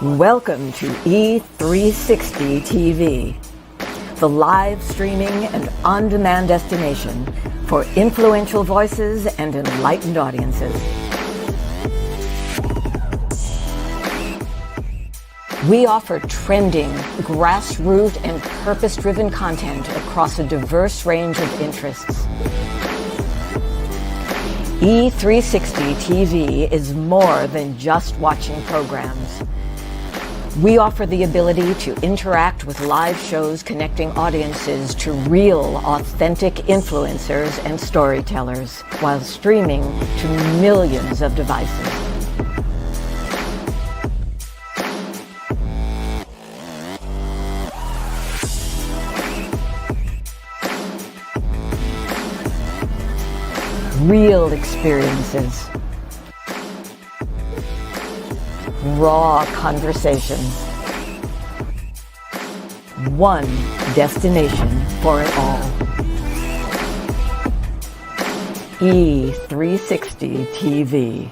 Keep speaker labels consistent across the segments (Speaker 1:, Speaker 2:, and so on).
Speaker 1: Welcome to E360 TV, the live streaming and on-demand destination for influential voices and enlightened audiences. We offer trending, grassroots, and purpose-driven content across a diverse range of interests. E360 TV is more than just watching programs. We offer the ability to interact with live shows connecting audiences to real, authentic influencers and storytellers while streaming to millions of devices. Real experiences. Raw conversations. One destination for it all. E360 TV.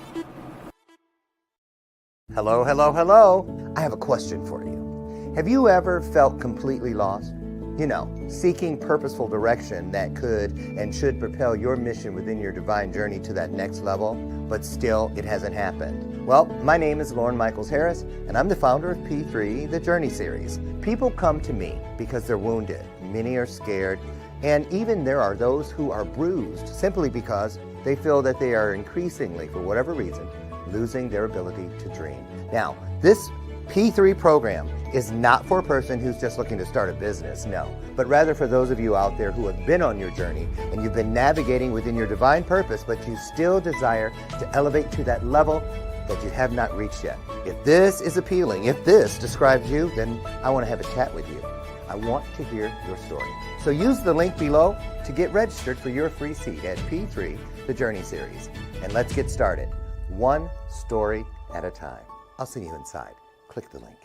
Speaker 2: Hello, hello, hello. I have a question for you. Have you ever felt completely lost? You know, seeking purposeful direction that could and should propel your mission within your divine journey to that next level, but still it hasn't happened. Well, my name is Lauren Michaels Harris, and I'm the founder of P3, the Journey Series. People come to me because they're wounded, many are scared, and even there are those who are bruised simply because they feel that they are increasingly, for whatever reason, losing their ability to dream. Now, this P3 program is not for a person who's just looking to start a business, no, but rather for those of you out there who have been on your journey and you've been navigating within your divine purpose, but you still desire to elevate to that level that you have not reached yet. If this is appealing, if this describes you, then I want to have a chat with you. I want to hear your story. So use the link below to get registered for your free seat at P3, the Journey Series. And let's get started, one story at a time. I'll see you inside. Click the link.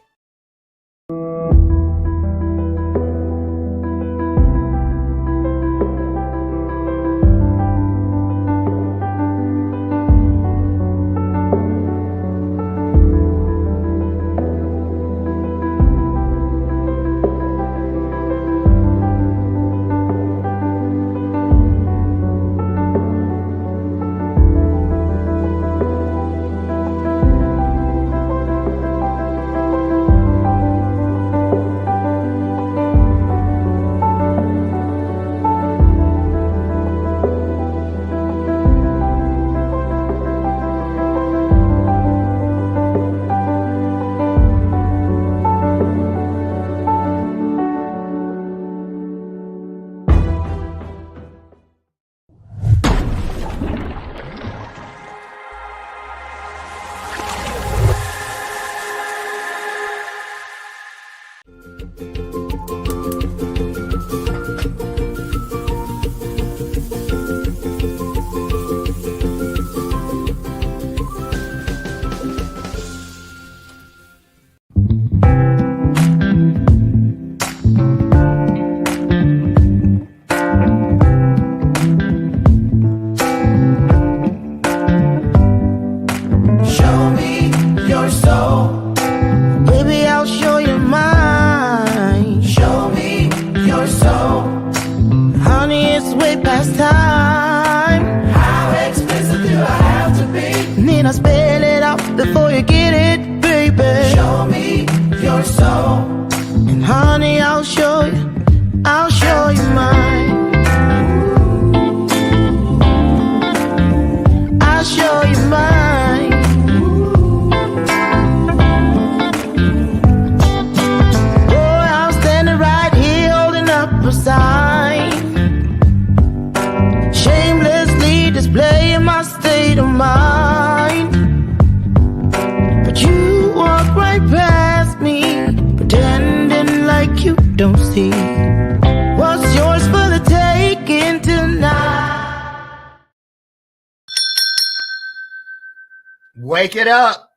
Speaker 3: Wake it up.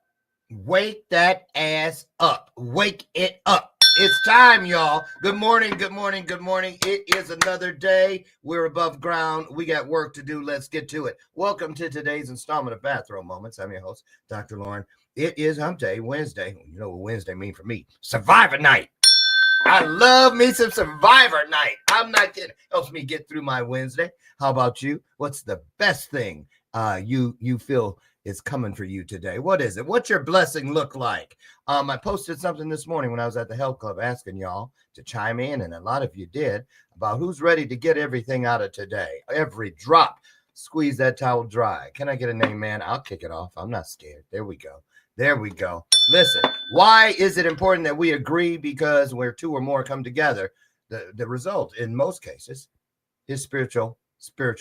Speaker 3: Wake that ass up. Wake it up.
Speaker 2: It's time, y'all. Good morning, good morning, good morning. It is another day. We're above ground. We got work to do. Let's get to it. Welcome to today's installment of Bathrobe Moments. I'm your host, Dr. Lauren. It is Hump Day, Wednesday. You know what Wednesday means for me? Survivor night. I love me some Survivor night. I'm not kidding. Helps me get through my Wednesday. How about you? What's the best thing you feel is coming for you today? What is it? What's your blessing look like? I posted something this morning when I was at the health club asking y'all to chime in, and a lot of you did, about who's ready to get everything out of today. Every drop. Squeeze that towel dry. Can I get a name, man? I'll kick it off. I'm not scared. There we go. There we go. Listen, why is it important that we agree? Because where two or more come together, the result in most cases is spiritual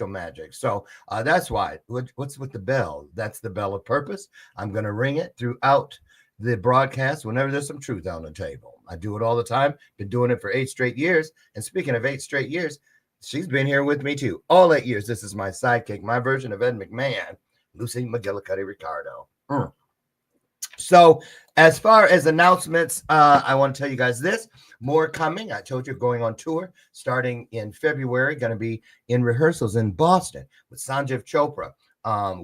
Speaker 2: magic. So that's why. What's with the bell? That's the bell of purpose. I'm going to ring it throughout the broadcast whenever there's some truth on the table. I do it all the time. Been doing it for 8 straight years. And speaking of 8 straight years, she's been here with me too. All 8 years. This is my sidekick, my version of Ed McMahon, Lucy McGillicuddy Ricardo. So as far as announcements, I want to tell you guys this. More coming. I told you going on tour starting in February. Going to be in rehearsals in Boston with Sanjeev Chopra.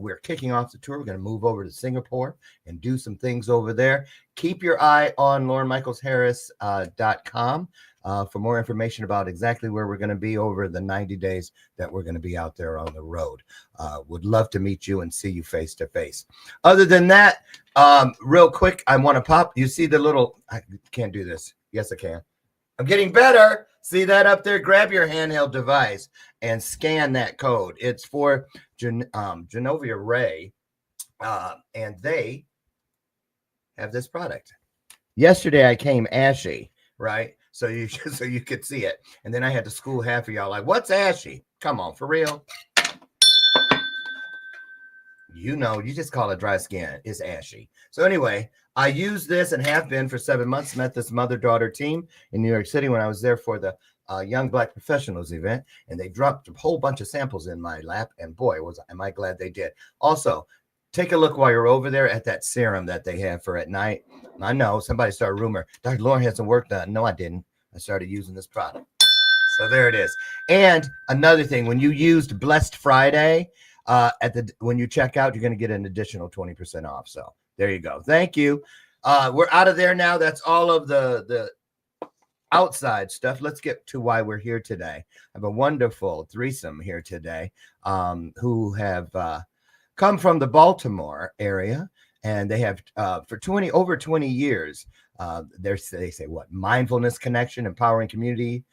Speaker 2: We're kicking off the tour. We're going to move over to Singapore and do some things over there. Keep your eye on LaurenMichaelsHarris.com for more information about exactly where we're going to be over the 90 days that we're going to be out there on the road. Would love to meet you and see you face to face. Other than that, real quick, I want to pop. You see the little, I can't do this. Yes, I can. I'm getting better. See that up there? Grab your handheld device and scan that code. It's for Genovia Ray, and they have this product. Yesterday, I came ashy, right? So you could see it. And then I had to school half of y'all like, what's ashy? Come on, for real. You know, you just call it dry skin. It's ashy. So anyway, I used this and have been for 7 months. Met this mother-daughter team in New York City when I was there for the Young Black Professionals event. And they dropped a whole bunch of samples in my lap. And boy, am I glad they did. Also, take a look while you're over there at that serum that they have for at night. I know somebody started a rumor. Dr. Lauren had some work done. No, I didn't. I started using this product. So there it is. And another thing, when you used Blessed Friday, when you check out, you're going to get an additional 20% off. So there you go. Thank you. We're out of there now. That's all of the outside stuff. Let's get to why we're here today. I have a wonderful threesome here today who have come from the Baltimore area, and they have for over 20 years. They say what? Mindfulness, connection, empowering community,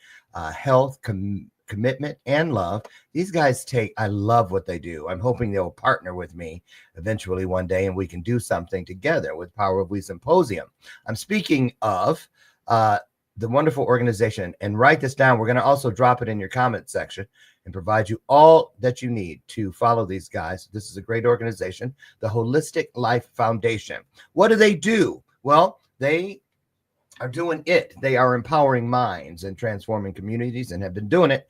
Speaker 2: health, commitment, and love. These guys I love what they do. I'm hoping they'll partner with me eventually one day and we can do something together with Power of We Symposium. I'm speaking of the wonderful organization, and write this down. We're going to also drop it in your comment section and provide you all that you need to follow these guys. This is a great organization, the Holistic Life Foundation. What do they do? Well, they are doing it. They are empowering minds and transforming communities and have been doing it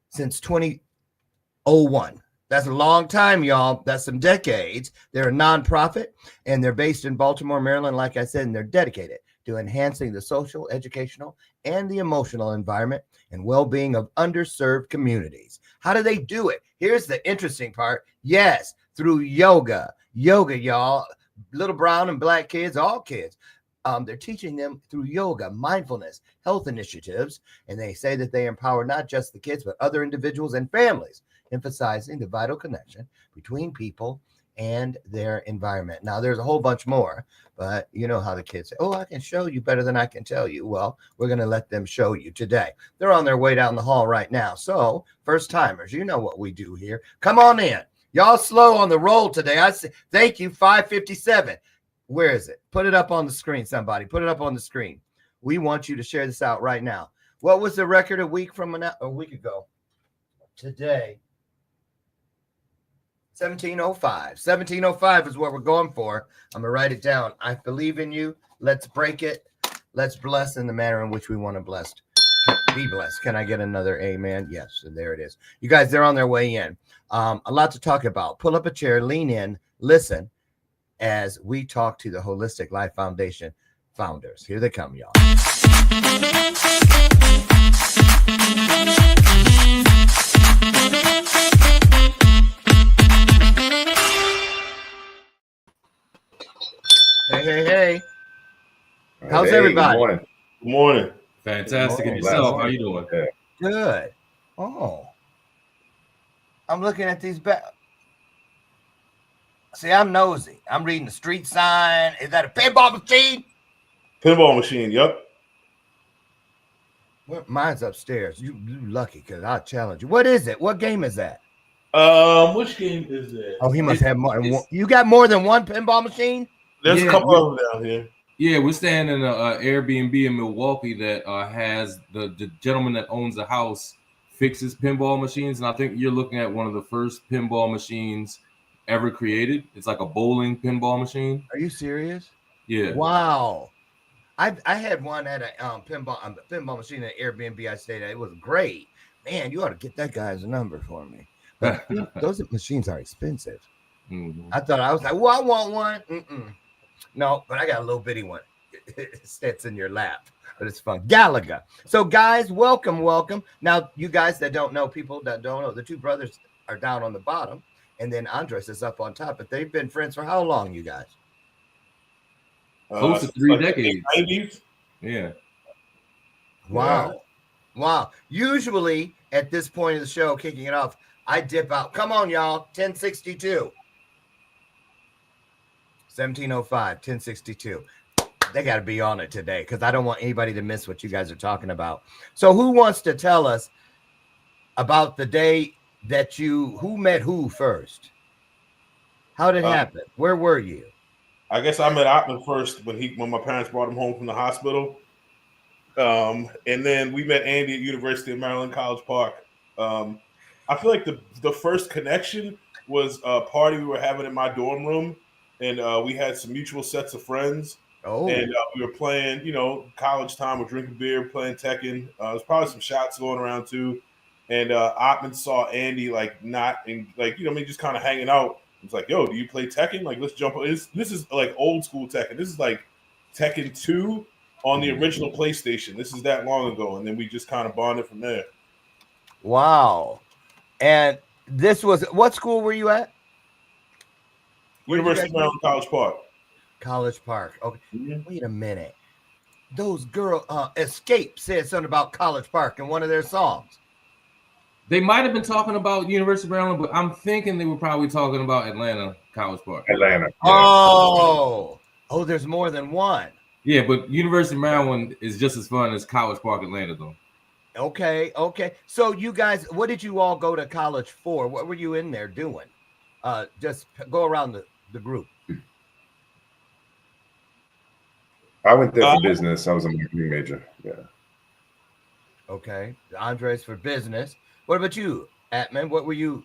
Speaker 2: since 2001. That's a long time, y'all. That's some decades. They're a nonprofit, and they're based in Baltimore, Maryland, like I said, and they're dedicated to enhancing the social, educational, and the emotional environment and well-being of underserved communities. How do they do it? Here's the interesting part. Yes, through yoga. Yoga, y'all. Little brown and black kids, all kids. They're teaching them through yoga, mindfulness, health initiatives, and they say that they empower not just the kids, but other individuals and families, emphasizing the vital connection between people and their environment. Now, there's a whole bunch more, but you know how the kids say, oh, I can show you better than I can tell you. Well, we're going to let them show you today. They're on their way down the hall right now. So, first timers, you know what we do here. Come on in. Y'all slow on the roll today. I say, thank you, 557. Where is it? Put it up on the screen, somebody. Put it up on the screen. We want you to share this out right now. What was the record a week ago? Today. 1705. 1705 is what we're going for. I'm going to write it down. I believe in you. Let's break it. Let's bless in the manner in which we want to bless. Be blessed. Can I get another amen? Yes. And there it is. You guys, they're on their way in. A lot to talk about. Pull up a chair, lean in, listen as we talk to the Holistic Life Foundation founders. Here they come, y'all. Hey. How's everybody?
Speaker 3: Good morning.
Speaker 4: Good morning.
Speaker 5: Fantastic.
Speaker 2: Good
Speaker 5: And
Speaker 2: morning.
Speaker 5: yourself, how you doing?
Speaker 3: Yeah.
Speaker 2: Good. Oh. I'm looking at these See, I'm nosy. I'm reading the street sign. Is that a pinball machine?
Speaker 4: Pinball machine, yep.
Speaker 2: Well, mine's upstairs. You lucky, because I'll challenge you. What is it? What game is that?
Speaker 4: Which game is that?
Speaker 2: Oh, he must have more than one. You got more than one pinball machine?
Speaker 4: There's a couple of them down here.
Speaker 5: Yeah, we're staying in an Airbnb in Milwaukee that has the gentleman that owns the house fixes pinball machines, and I think you're looking at one of the first pinball machines ever created. It's like a bowling pinball machine.
Speaker 2: Are you serious?
Speaker 5: Yeah.
Speaker 2: Wow. I had one at a pinball machine at Airbnb I stayed at. It was great. Man, you ought to get that guy's number for me. But those machines are expensive.
Speaker 5: Mm-hmm.
Speaker 2: I was like, well, I want one. No, but I got a little bitty one. It sits in your lap, but it's fun. Galaga. So, guys, welcome. Now, you guys that don't know, people that don't know, the two brothers are down on the bottom, and then Andres is up on top. But they've been friends for how long, you guys?
Speaker 5: Close to 3 decades.
Speaker 4: 90s?
Speaker 5: Yeah.
Speaker 2: Wow. Usually, at this point of the show, kicking it off, I dip out. Come on, y'all. 1062. 1705, 1062. They got to be on it today because I don't want anybody to miss what you guys are talking about. So who wants to tell us about the day that who met who first? How did it happen? Where were you?
Speaker 4: I guess I met Atman first when my parents brought him home from the hospital. And then we met Andy at University of Maryland, College Park. I feel like the first connection was a party we were having in my dorm room. And we had some mutual sets of friends.
Speaker 2: Oh.
Speaker 4: And we were playing, college time. We're drinking beer, playing Tekken. There's probably some shots going around too. And Atman saw Andy just kind of hanging out. It's like, yo, do you play Tekken? Like, let's jump. This is like old school Tekken. This is like Tekken 2 on the original PlayStation. This is that long ago. And then we just kind of bonded from there.
Speaker 2: Wow. And this was, what school were you at?
Speaker 4: University of Maryland, College Park.
Speaker 2: College Park. Okay.
Speaker 4: Mm-hmm.
Speaker 2: Wait a minute. Those girls, Escape said something about College Park in one of their songs.
Speaker 5: They might have been talking about University of Maryland, but I'm thinking they were probably talking about Atlanta, College Park.
Speaker 3: Atlanta.
Speaker 2: Yeah. Oh, there's more than one.
Speaker 5: Yeah, but University of Maryland is just as fun as College Park, Atlanta, though.
Speaker 2: Okay. So you guys, what did you all go to college for? What were you in there doing? Just go around the group.
Speaker 3: I went there for business. I was a marketing major. Yeah.
Speaker 2: Okay. Andres for business. What about you, Atman? What were you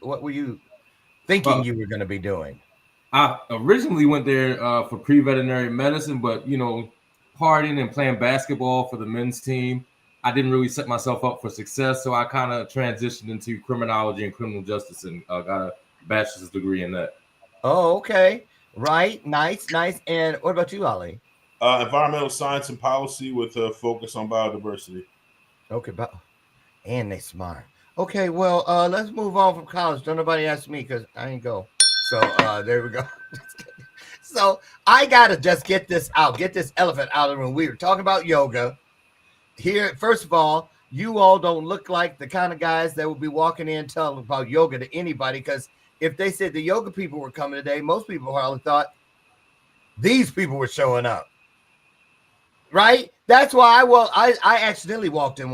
Speaker 2: thinking you were going to be doing?
Speaker 5: I originally went there for pre-veterinary medicine, but partying and playing basketball for the men's team, I didn't really set myself up for success. So I kind of transitioned into criminology and criminal justice and got a bachelor's degree in that.
Speaker 2: Oh, okay. Right. Nice. And what about you, Ali?
Speaker 4: Environmental science and policy with a focus on biodiversity.
Speaker 2: Okay, and they smart. Okay, well, let's move on from college. Don't nobody ask me because I ain't go. So there we go. So I gotta just get this elephant out of the room. We were talking about yoga. Here, first of all, you all don't look like the kind of guys that would be walking in telling about yoga to anybody, because if they said the yoga people were coming today, most people probably thought these people were showing up. Right? That's why I accidentally walked in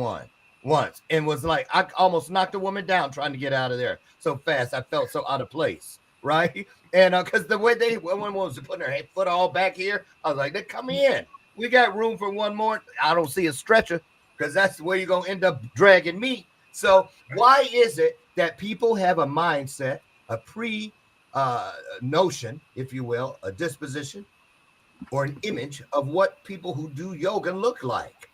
Speaker 2: once and was like, I almost knocked a woman down trying to get out of there so fast. I felt so out of place. Right? And because the way one was putting her foot all back here, I was like, they come in. We got room for one more. I don't see a stretcher because that's where you're going to end up dragging me. So why is it that people have a mindset, a notion, if you will, a disposition, or an image of what people who do yoga look like?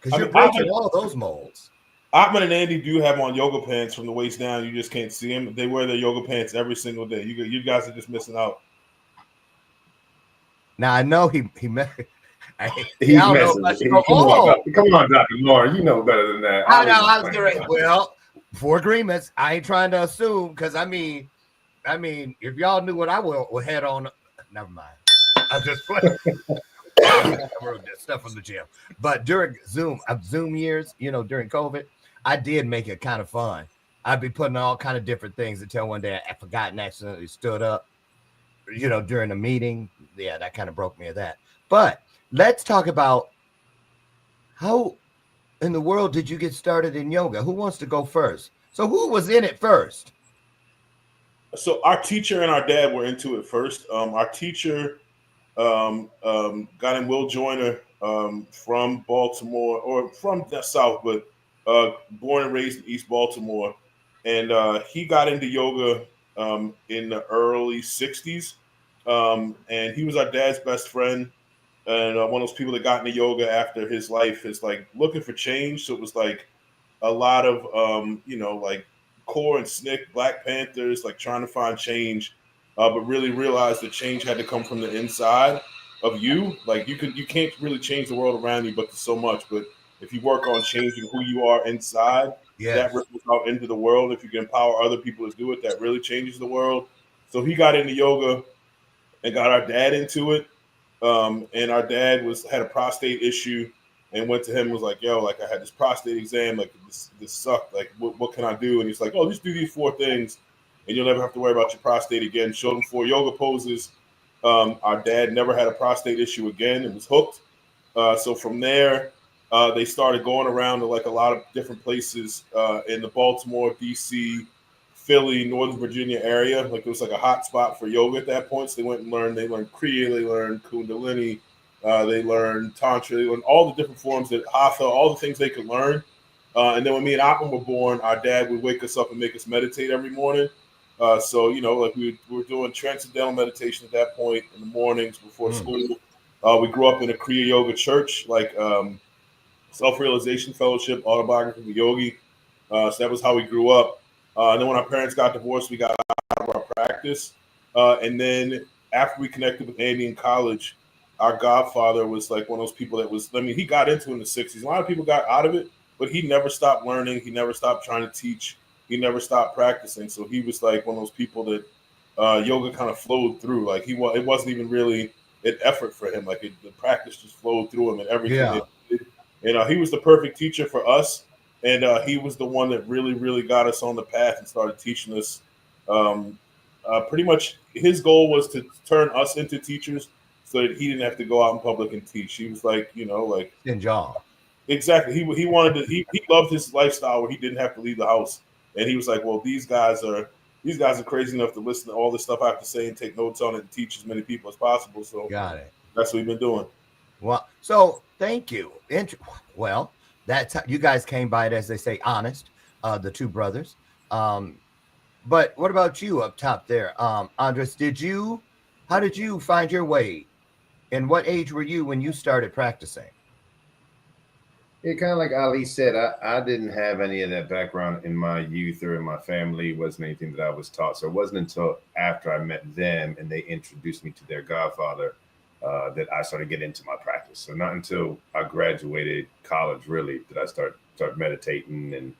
Speaker 2: Because you're breaking all those molds.
Speaker 4: Atman and Andy do have on yoga pants from the waist down. You just can't see them. They wear their yoga pants every single day. You guys are just missing out.
Speaker 2: Now I know he
Speaker 3: He's
Speaker 2: I don't know
Speaker 3: messing.
Speaker 2: if I should
Speaker 3: Come
Speaker 2: go,
Speaker 3: come on, Dr. Laura. You know better than that.
Speaker 2: I know. I was gonna. Well, for agreements, I ain't trying to assume because I mean, if y'all knew what I would head on, never mind. I just playing. Stuff from the gym, but during Zoom years, during COVID, I did make it kind of fun. I'd be putting all kind of different things until one day I forgot and accidentally stood up, during a meeting. Yeah, that kind of broke me of that. But let's talk about how in the world did you get started in yoga? Who wants to go first? So who was in it first?
Speaker 4: So our teacher and our dad were into it first. Our teacher, guy named Will Joyner, from Baltimore or from the South, but born and raised in East Baltimore, and he got into yoga in the early '60s, and he was our dad's best friend, and one of those people that got into yoga after his life is like looking for change. So it was like a lot of like Core and Snick, Black Panthers, like trying to find change, but really realized that change had to come from the inside of you. Like you can't really change the world around you, but so much. But if you work on changing who you are inside, that ripples out into the world. If you can empower other people to do it, that really changes the world. So he got into yoga and got our dad into it. And our dad had a prostate issue and went to him and was like, yo, like I had this prostate exam, like this sucked. Like, what can I do? And he's like, oh, just do these 4 things and you'll never have to worry about your prostate again. Showed him 4 yoga poses. Our dad never had a prostate issue again and was hooked. So from there, they started going around to like a lot of different places in the Baltimore, DC, Philly, Northern Virginia area. Like it was like a hot spot for yoga at that point. So they went and learned. They learned Kriya, they learned Kundalini, they learned Tantra, they learned all the different forms that Hatha, all the things they could learn. And then when me and Atman were born, our dad would wake us up and make us meditate every morning. So like we were doing transcendental meditation at that point in the mornings before school. We grew up in a Kriya Yoga church, like Self-Realization Fellowship, Autobiography of a Yogi. So that was how we grew up. And then when our parents got divorced, we got out of our practice. And then after we connected with Andy in college, our godfather was like one of those people that was, he got into it in the 60s. A lot of people got out of it, but he never stopped learning. He never stopped trying to teach. He never stopped practicing. So he was like one of those people that yoga kind of flowed through. Like it wasn't even really an effort for him. Like the practice just flowed through him and everything.
Speaker 2: Yeah.
Speaker 4: And he was the perfect teacher for us. And he was the one that really, really got us on the path and started teaching us. Pretty much his goal was to turn us into teachers so that he didn't have to go out in public and teach. He was like,
Speaker 2: in job.
Speaker 4: Exactly. He wanted to, he loved his lifestyle where he didn't have to leave the house. And he was like, well, these guys are crazy enough to listen to all this stuff I have to say and take notes on it and teach as many people as possible. So
Speaker 2: got it.
Speaker 4: That's what we've been doing.
Speaker 2: Well, so thank you. Well, that's how you guys came by it, as they say, honest, the 2 brothers. But what about you up top there? Andres, how did you find your way? And what age were you when you started practicing?
Speaker 3: Yeah, kind of like Ali said, I didn't have any of that background in my youth or in my family. It wasn't anything that I was taught. So it wasn't until after I met them and they introduced me to their godfather that I started getting into my practice. So not until I graduated college, really, did I start meditating and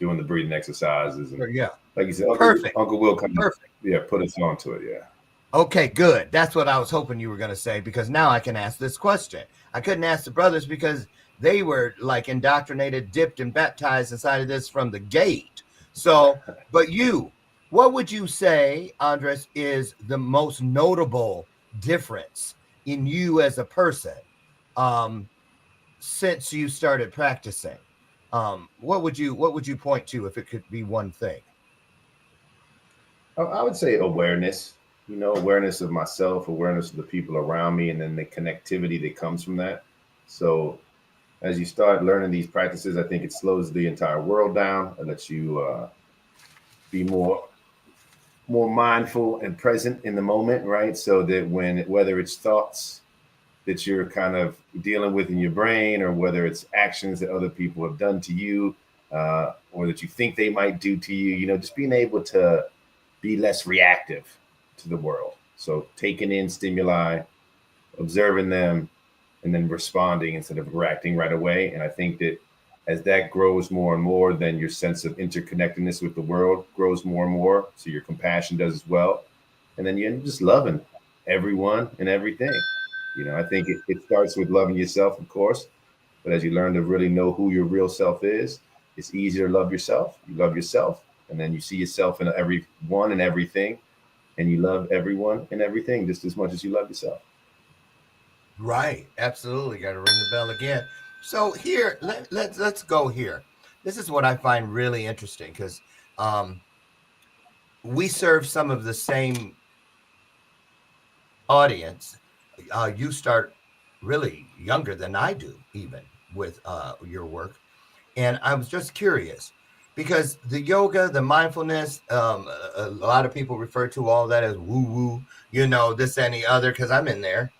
Speaker 3: doing the breathing exercises. And
Speaker 2: yeah,
Speaker 3: like you said, Uncle Will kind of put us onto it. Yeah.
Speaker 2: Okay, good. That's what I was hoping you were going to say, because now I can ask this question. I couldn't ask the brothers because they were like indoctrinated, dipped, and baptized inside of this from the gate. So, but what would you say, Andres, is the most notable difference in you as a person since you started practicing? What would you point to if it could be one thing?
Speaker 3: I would say awareness. Awareness of myself, awareness of the people around me, and then the connectivity that comes from that. So as you start learning these practices, I think it slows the entire world down and lets you be more mindful and present in the moment, right? So that whether it's thoughts that you're kind of dealing with in your brain, or whether it's actions that other people have done to you, or that you think they might do to you, just being able to be less reactive to the world. So taking in stimuli, observing them, and then responding instead of reacting right away. And I think that as that grows more and more, then your sense of interconnectedness with the world grows more and more. So your compassion does as well. And then you're just loving everyone and everything. I think it starts with loving yourself, of course. But as you learn to really know who your real self is, it's easier to love yourself. You love yourself, and then you see yourself in everyone and everything, and you love everyone and everything just as much as you love yourself.
Speaker 2: Right. Absolutely. Got to ring the bell again. So here, let's go here. This is what I find really interesting because we serve some of the same audience. You start really younger than I do, even with your work. And I was just curious because the yoga, the mindfulness, a lot of people refer to all that as woo woo, this and the other, because I'm in there,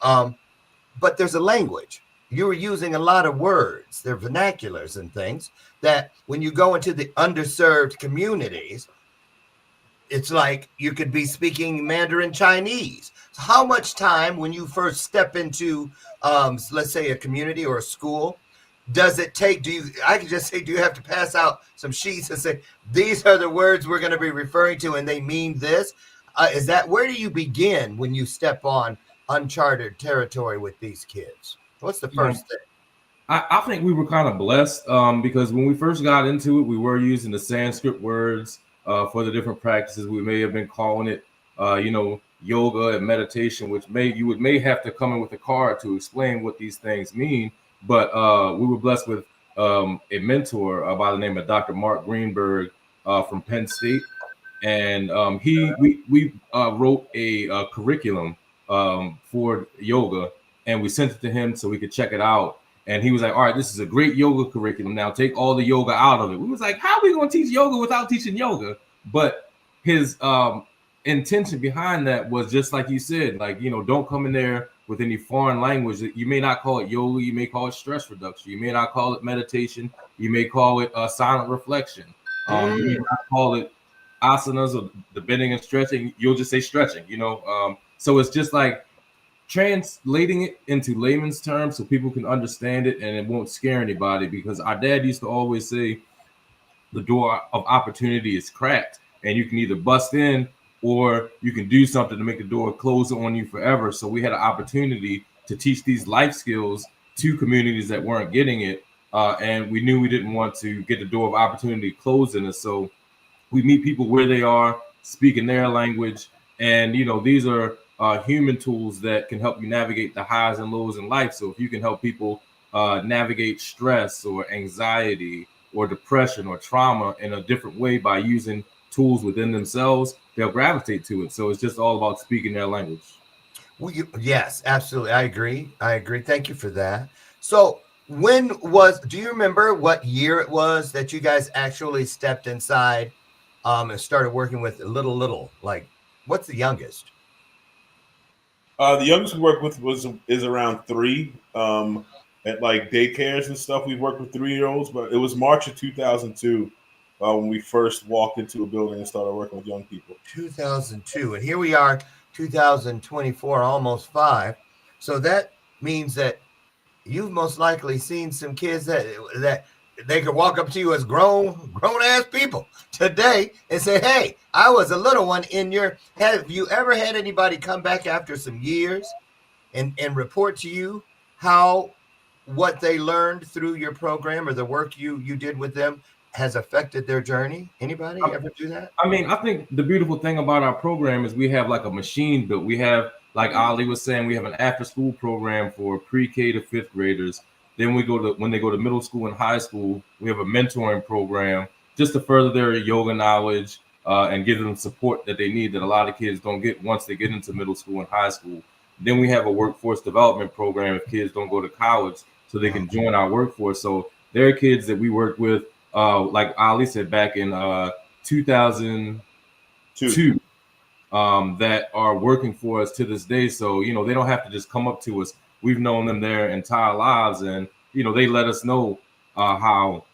Speaker 2: but there's a language. You were using a lot of words, they're vernaculars and things that when you go into the underserved communities, it's like you could be speaking Mandarin Chinese. So how much time when you first step into, let's say, a community or a school, does it take? I can just say, do you have to pass out some sheets and say, these are the words we're going to be referring to and they mean this? Where do you begin when you step on uncharted territory with these kids? What's the first thing?
Speaker 5: I think we were kind of blessed because when we first got into it, we were using the Sanskrit words for the different practices. We may have been calling it, yoga and meditation, which you may have to come in with a card to explain what these things mean. But we were blessed with a mentor by the name of Dr. Mark Greenberg from Penn State, and we wrote a curriculum for yoga, and we sent it to him so we could check it out. And he was like, all right, this is a great yoga curriculum. Now take all the yoga out of it. We was like, how are we going to teach yoga without teaching yoga? But his intention behind that was just like you said, like, don't come in there with any foreign language. You may not call it yoga. You may call it stress reduction. You may not call it meditation. You may call it silent reflection. You may not call it asanas or the bending and stretching. You'll just say stretching, So it's just like translating it into layman's terms so people can understand it and it won't scare anybody, because our dad used to always say the door of opportunity is cracked and you can either bust in or you can do something to make the door close on you forever. So we had an opportunity to teach these life skills to communities that weren't getting it, and we knew we didn't want to get the door of opportunity closed in us. So we meet people where they are, speaking their language, and these are human tools that can help you navigate the highs and lows in life. So if you can help people navigate stress or anxiety or depression or trauma in a different way by using tools within themselves, they'll gravitate to it. So it's just all about speaking their language.
Speaker 2: Well, yes, absolutely. I agree. Thank you for that. So do you remember what year it was that you guys actually stepped inside and started working with little, like, what's the youngest?
Speaker 4: The youngest we work with is around 3. At like daycares and stuff, we've worked with 3-year-olds, but it was March of 2002 when we first walked into a building and started working with young people.
Speaker 2: 2002, and here we are, 2024, almost 5. So that means that you've most likely seen some kids that they could walk up to you as grown ass people today and say, hey, I was a little one have you ever had anybody come back after some years and report to you how what they learned through your program or the work you did with them has affected their journey? Anybody ever do that?
Speaker 5: I mean, I think the beautiful thing about our program is we have like a machine built. We have, like Ali was saying, we have an after school program for pre-K to 5th graders. Then when they go to middle school and high school, we have a mentoring program just to further their yoga knowledge and give them support that they need that a lot of kids don't get once they get into middle school and high school. Then we have a workforce development program if kids don't go to college so they can join our workforce. So there are kids that we work with, like Ali said, back in 2002, that are working for us to this day. So, they don't have to just come up to us. We've known them their entire lives, and, they let us know how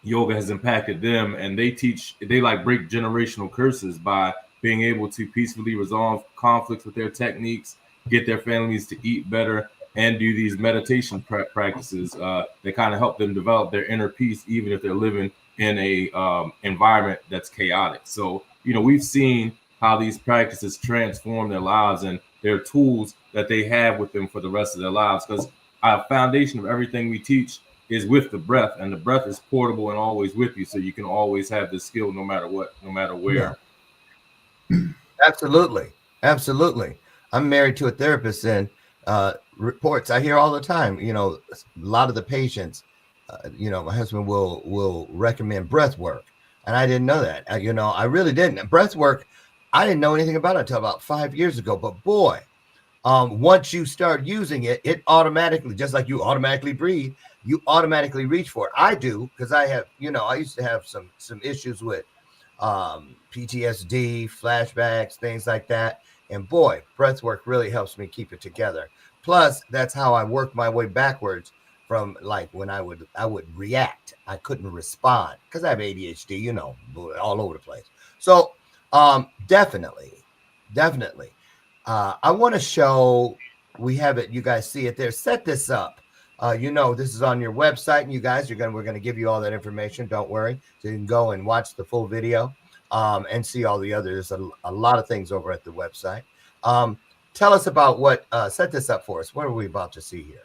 Speaker 5: yoga has impacted them, and they break generational curses by being able to peacefully resolve conflicts with their techniques, get their families to eat better, and do these meditation practices that kind of help them develop their inner peace, even if they're living in a environment that's chaotic. So, we've seen how these practices transform their lives, and they're tools that they have with them for the rest of their lives. Because our foundation of everything we teach is with the breath, and the breath is portable and always with you. So you can always have this skill no matter what, no matter where.
Speaker 2: Yeah. Absolutely. Absolutely. I'm married to a therapist, and reports I hear all the time, a lot of the patients, my husband will recommend breath work. And I didn't know that. I really didn't. Breath work, I didn't know anything about it until about 5 years ago. But boy, once you start using it, it automatically, just like you automatically breathe, you automatically reach for it. I do, because I have, I used to have some issues with PTSD, flashbacks, things like that. And boy, breath work really helps me keep it together. Plus, that's how I work my way backwards from, like, when I would react. I couldn't respond because I have ADHD, all over the place. So definitely. I want to show, we have it, you guys see it there. Set this up. This is on your website, and you guys we're going to give you all that information. Don't worry. So you can go and watch the full video and see all the others. A lot of things over at the website. Tell us about what, set this up for us. What are we about to see here?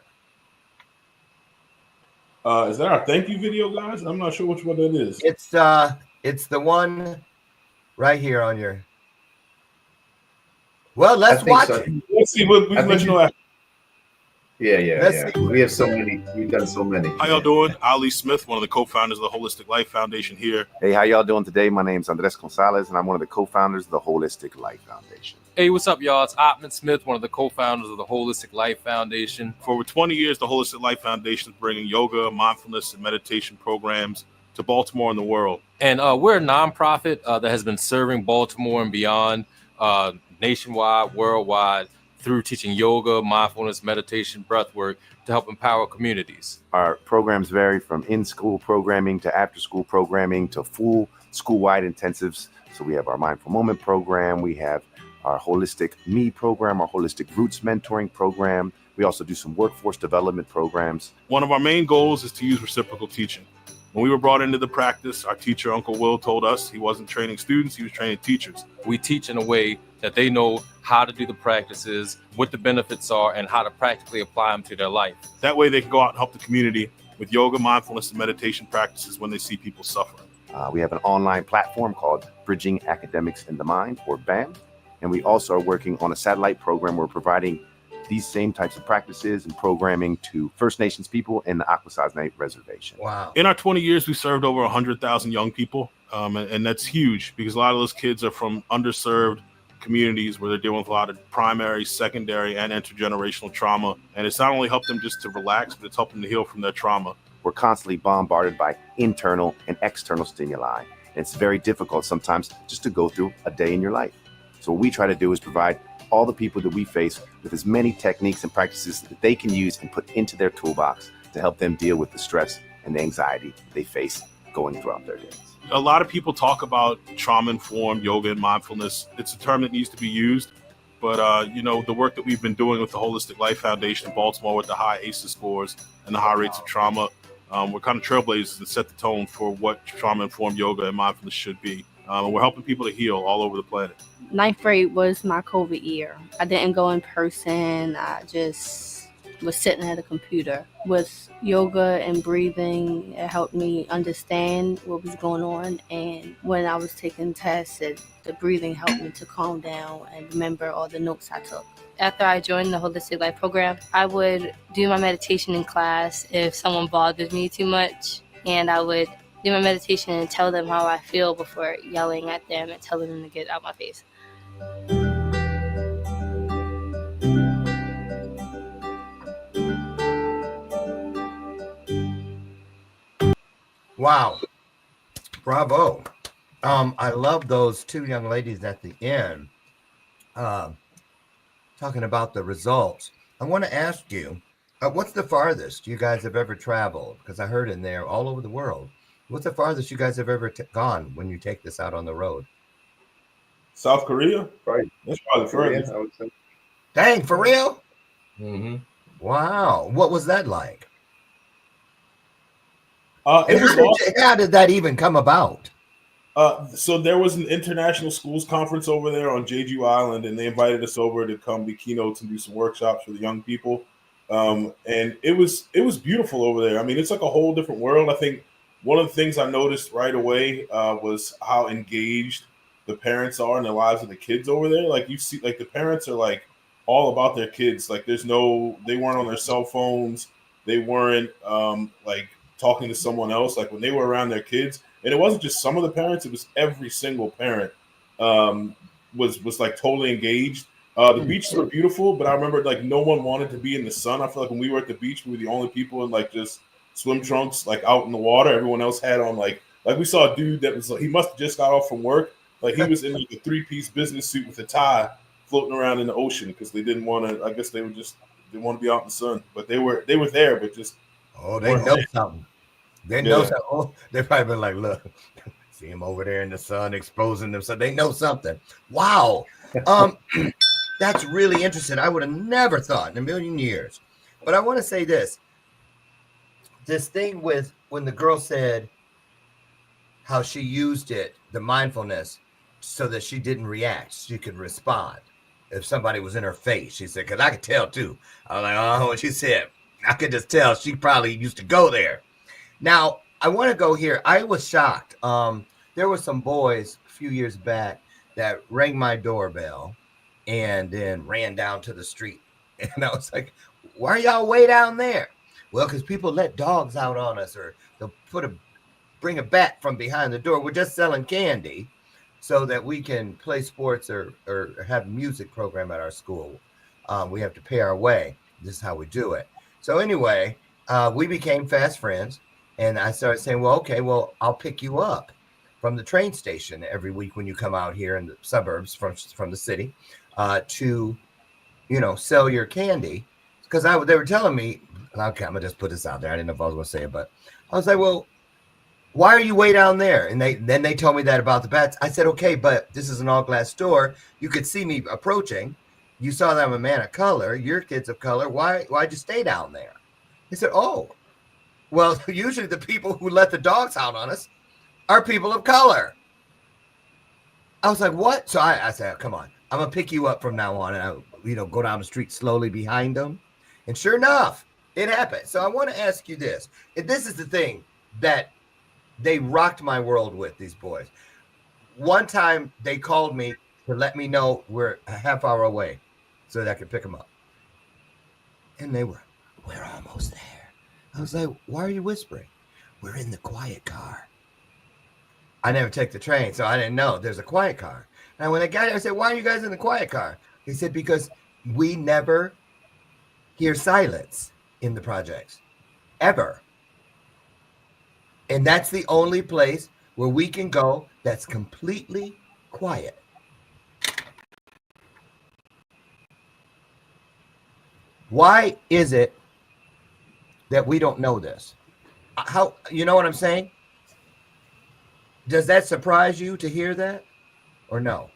Speaker 4: Is that our thank you video, guys? I'm not sure which one that is.
Speaker 2: It's the one right here on your. Well, let's watch it.
Speaker 4: Let's see. We can let you know after.
Speaker 3: Yeah. We have so many. We've done so many.
Speaker 4: How y'all doing? Ali Smith, one of the co-founders of the Holistic Life Foundation here.
Speaker 6: Hey, how y'all doing today? My name's Andres Gonzalez, and I'm one of the co-founders of the Holistic Life Foundation.
Speaker 5: Hey, what's up, y'all? It's Atman Smith, one of the co-founders of the Holistic Life Foundation.
Speaker 4: For over 20 years, the Holistic Life Foundation is bringing yoga, mindfulness, and meditation programs to Baltimore and the world.
Speaker 5: And we're a nonprofit that has been serving Baltimore and beyond, nationwide, worldwide, through teaching yoga, mindfulness, meditation, breath work to help empower communities.
Speaker 6: Our programs vary from in-school programming to after-school programming to full school-wide intensives. So we have our Mindful Moment program. We have our Holistic Me program, our Holistic Roots mentoring program. We also do some workforce development programs.
Speaker 4: One of our main goals is to use reciprocal teaching. When we were brought into the practice, our teacher, Uncle Will, told us he wasn't training students, he was training teachers.
Speaker 5: We teach in a way that they know how to do the practices, what the benefits are, and how to practically apply them to their life.
Speaker 4: That way they can go out and help the community with yoga, mindfulness, and meditation practices when they see people suffering.
Speaker 6: We have an online platform called Bridging Academics in the Mind, or BAM. And we also are working on a satellite program. We're providing these same types of practices and programming to First Nations people in the Akwesasne Reservation.
Speaker 2: Wow.
Speaker 4: In our 20 years, we served over 100,000 young people. And that's huge because a lot of those kids are from underserved communities where they're dealing with a lot of primary, secondary, and intergenerational trauma. And it's not only helped them just to relax, but it's helped them to heal from their trauma.
Speaker 6: We're constantly bombarded by internal and external stimuli. And it's very difficult sometimes just to go through a day in your life. So what we try to do is provide all the people that we face with as many techniques and practices that they can use and put into their toolbox to help them deal with the stress and the anxiety they face going throughout their days.
Speaker 4: A lot of people talk about trauma-informed yoga and mindfulness. It's a term that needs to be used. But, the work that we've been doing with the Holistic Life Foundation in Baltimore with the high ACEs scores and the high rates of trauma, we're kind of trailblazers and set the tone for what trauma-informed yoga and mindfulness should be. And we're helping people to heal all over the planet.
Speaker 7: Ninth grade was my COVID year. I didn't go in person. I just was sitting at a computer. With yoga and breathing, it helped me understand what was going on. And when I was taking tests, the breathing helped me to calm down and remember all the notes I took. After I joined the Holistic Life program, I would do my meditation in class if someone bothered me too much. And I would do my meditation and tell them how I feel before yelling at them and telling them to get out my face.
Speaker 2: Wow. Bravo. I love those two young ladies at the end talking about the results. I want to ask you, what's the farthest you guys have ever traveled? Because I heard in there all over the world. What's the farthest you guys have ever gone when you take this out on the road?
Speaker 4: South Korea?
Speaker 3: Right.
Speaker 4: That's probably the furthest.
Speaker 3: I would say.
Speaker 2: Dang, for real?
Speaker 5: Mm-hmm.
Speaker 2: Wow. What was that like?
Speaker 4: It was awesome.
Speaker 2: How did that even come about?
Speaker 4: So there was an international schools conference over there on Jeju Island, and they invited us over to come be keynotes and do some workshops for the young people. And it was beautiful over there. I mean, it's like a whole different world. I think one of the things I noticed right away was how engaged the parents are in the lives of the kids over there. Like you see, like the parents are like all about their kids. Like they weren't on their cell phones. They weren't like talking to someone else. Like when they were around their kids, and it wasn't just some of the parents; it was every single parent um, was like totally engaged. The beaches were beautiful, but I remember like no one wanted to be in the sun. I feel like when we were at the beach, we were the only people in like just swim trunks, like out in the water. Everyone else had on like we saw a dude that was like, he must have just got off from work. Like he was in like a 3-piece business suit with a tie, floating around in the ocean because they didn't want to. I guess they want to be out in the sun, but they were there, but just
Speaker 2: They know something. They know something. Oh, they probably been like, look, see him over there in the sun exposing themselves. They know something. Wow. That's really interesting. I would have never thought in a million years. But I want to say this thing with when the girl said how she used it, the mindfulness, so that she didn't react. She could respond if somebody was in her face. She said, because I could tell too. I was like, oh, what she said. I could just tell she probably used to go there. Now, I want to go here. I was shocked. There were some boys a few years back that rang my doorbell and then ran down to the street. And I was like, why are y'all way down there? Well, because people let dogs out on us, or they'll bring a bat from behind the door. We're just selling candy so that we can play sports or have a music program at our school. We have to pay our way. This is how we do it. So anyway, we became fast friends. And I started saying, well, okay, well, I'll pick you up from the train station every week when you come out here in the suburbs from the city to, sell your candy. Because they were telling me, okay, I'm going to just put this out there. I didn't know if I was going to say it, but I was like, well, why are you way down there? And then they told me that about the bats. I said, okay, but this is an all glass store. You could see me approaching. You saw that I'm a man of color. Your kids of color. Why'd you stay down there? He said, oh. Well, usually the people who let the dogs out on us are people of color. I was like, what? So I said, come on, I'm going to pick you up from now on. And I, go down the street slowly behind them. And sure enough, it happened. So I want to ask you this. And this is the thing that they rocked my world with, these boys. One time they called me to let me know we're a half hour away so that I could pick them up. And we're almost there. I was like, why are you whispering? We're in the quiet car. I never take the train, so I didn't know there's a quiet car. And when I got there, I said, why are you guys in the quiet car? He said, because we never hear silence in the projects, ever. And that's the only place where we can go that's completely quiet. Why is it that we don't know this? How, you know what I'm saying? Does that surprise you to hear that, or no?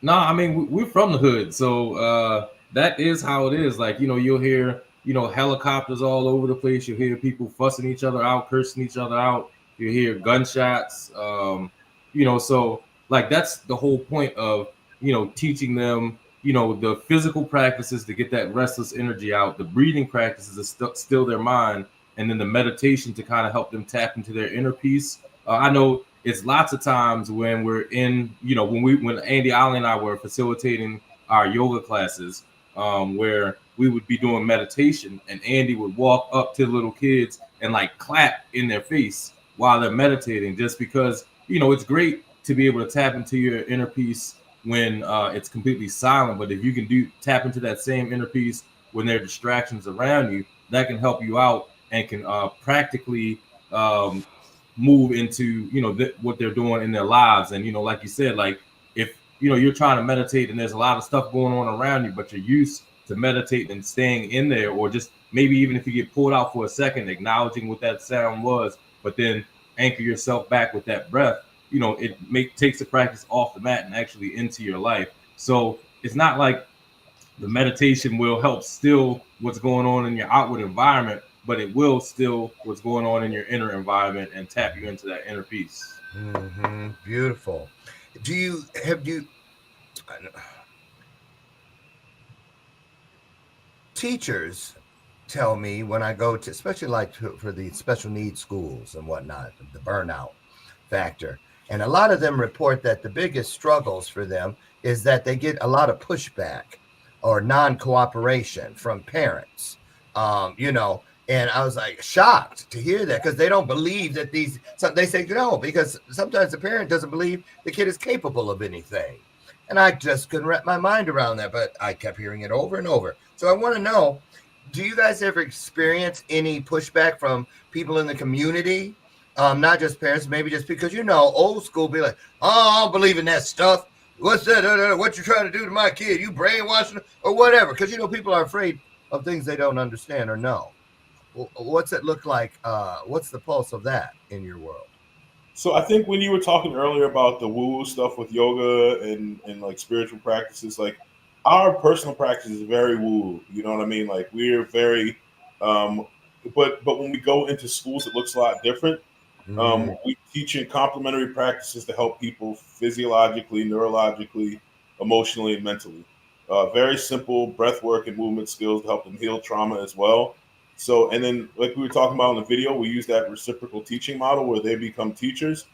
Speaker 5: No, I mean, we're from the hood, so that is how it is. Like, you'll hear, helicopters all over the place. You'll hear people fussing each other out, cursing each other out. You hear gunshots, so like that's the whole point of, teaching them, the physical practices to get that restless energy out, the breathing practices to still their mind, and then the meditation to kind of help them tap into their inner peace. I know it's lots of times when we're in, when Andy Ollie and I were facilitating our yoga classes, where we would be doing meditation, and Andy would walk up to the little kids and like clap in their face while they're meditating, just because, it's great to be able to tap into your inner peace when it's completely silent. But if you can tap into that same inner peace when there are distractions around you, that can help you out and can practically move into, what they're doing in their lives. And, like you said, like if, you're trying to meditate and there's a lot of stuff going on around you, but you're used to meditating and staying in there, or just maybe even if you get pulled out for a second, acknowledging what that sound was, but then anchor yourself back with that breath, it takes the practice off the mat and actually into your life. So it's not like The meditation will help still what's going on in your outward environment, but it will still what's going on in your inner environment and tap you into that inner peace.
Speaker 2: Beautiful. Have you teachers tell me when I go to, especially like for the special needs schools and whatnot, the burnout factor, and a lot of them report that the biggest struggles for them is that they get a lot of pushback or non-cooperation from parents. And I was like shocked to hear that, because they don't believe that they say no, because sometimes the parent doesn't believe the kid is capable of anything. And I just couldn't wrap my mind around that, but I kept hearing it over and over. So I want to know, do you guys ever experience any pushback from people in the community? Not just parents, maybe just because, old school be like, oh, I don't believe in that stuff. What's that? What you trying to do to my kid? You brainwashing or whatever? Because, people are afraid of things they don't understand or know. What's it look like? What's the pulse of that in your world?
Speaker 4: So I think when you were talking earlier about the woo stuff with yoga and like spiritual practices, like our personal practice is very woo. You know what I mean? Like we're very, but when we go into schools, it looks a lot different. We teach in complementary practices to help people physiologically, neurologically, emotionally, and mentally. Very simple breath work and movement skills to help them heal trauma as well. So, and then like we were talking about in the video, we use that reciprocal teaching model where they become teachers.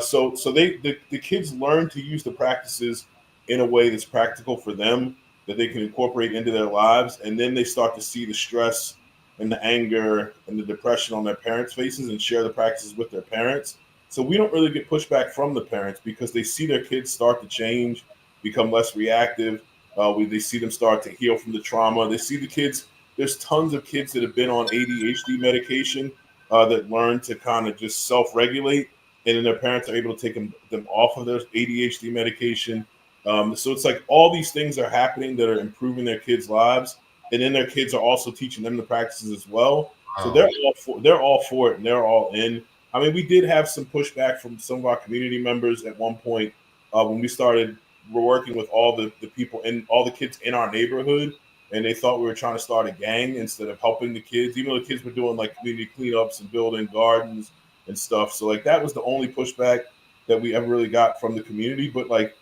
Speaker 4: So the kids learn to use the practices in a way that's practical for them, that they can incorporate into their lives, and then they start to see the stress and the anger and the depression on their parents' faces and share the practices with their parents. So we don't really get pushback from the parents because they see their kids start to change, become less reactive. They see them start to heal from the trauma. They see the kids. There's tons of kids that have been on ADHD medication that learn to kind of just self-regulate, and then their parents are able to take them off of their ADHD medication. So it's like all these things are happening that are improving their kids' lives, and then their kids are also teaching them the practices as well. So they're all for it, and they're all in. I mean, we did have some pushback from some of our community members at one point when we started. We're working with all the people and all the kids in our neighborhood, and they thought we were trying to start a gang instead of helping the kids, even though the kids were doing like community cleanups and building gardens and stuff. So like that was the only pushback that we ever really got from the community. But like,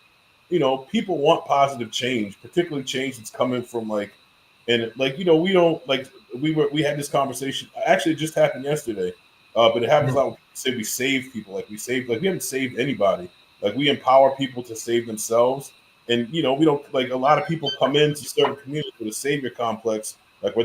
Speaker 4: people want positive change, particularly change that's coming from like, and like, we don't like, we had this conversation. Actually, it just happened yesterday. But it happens a lot when people say we save people. Like we haven't saved anybody. Like we empower people to save themselves. And we don't, like, a lot of people come into certain communities with a savior complex, like where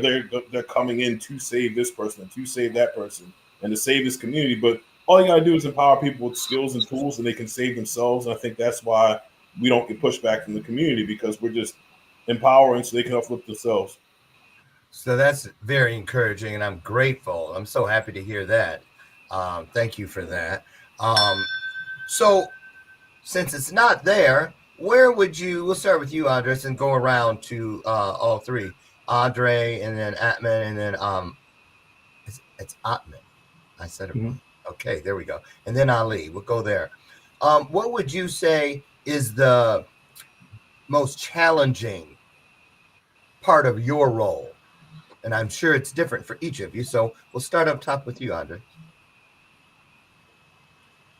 Speaker 4: they're coming in to save this person, to save that person, and to save this community. But all you gotta do is empower people with skills and tools, and they can save themselves. And I think that's why we don't get pushback from the community, because we're just empowering so they can uplift themselves.
Speaker 2: So that's very encouraging, and I'm grateful. I'm so happy to hear that. Thank you for that. So since it's not there, where would we'll start with you, Andres, and go around to all three. Andre, and then Atman, and then it's Atman. I said it wrong. Okay, there we go. And then Ali. We'll go there. What would you say is the most challenging part of your role? And I'm sure it's different for each of you. So we'll start up top with you, Andre.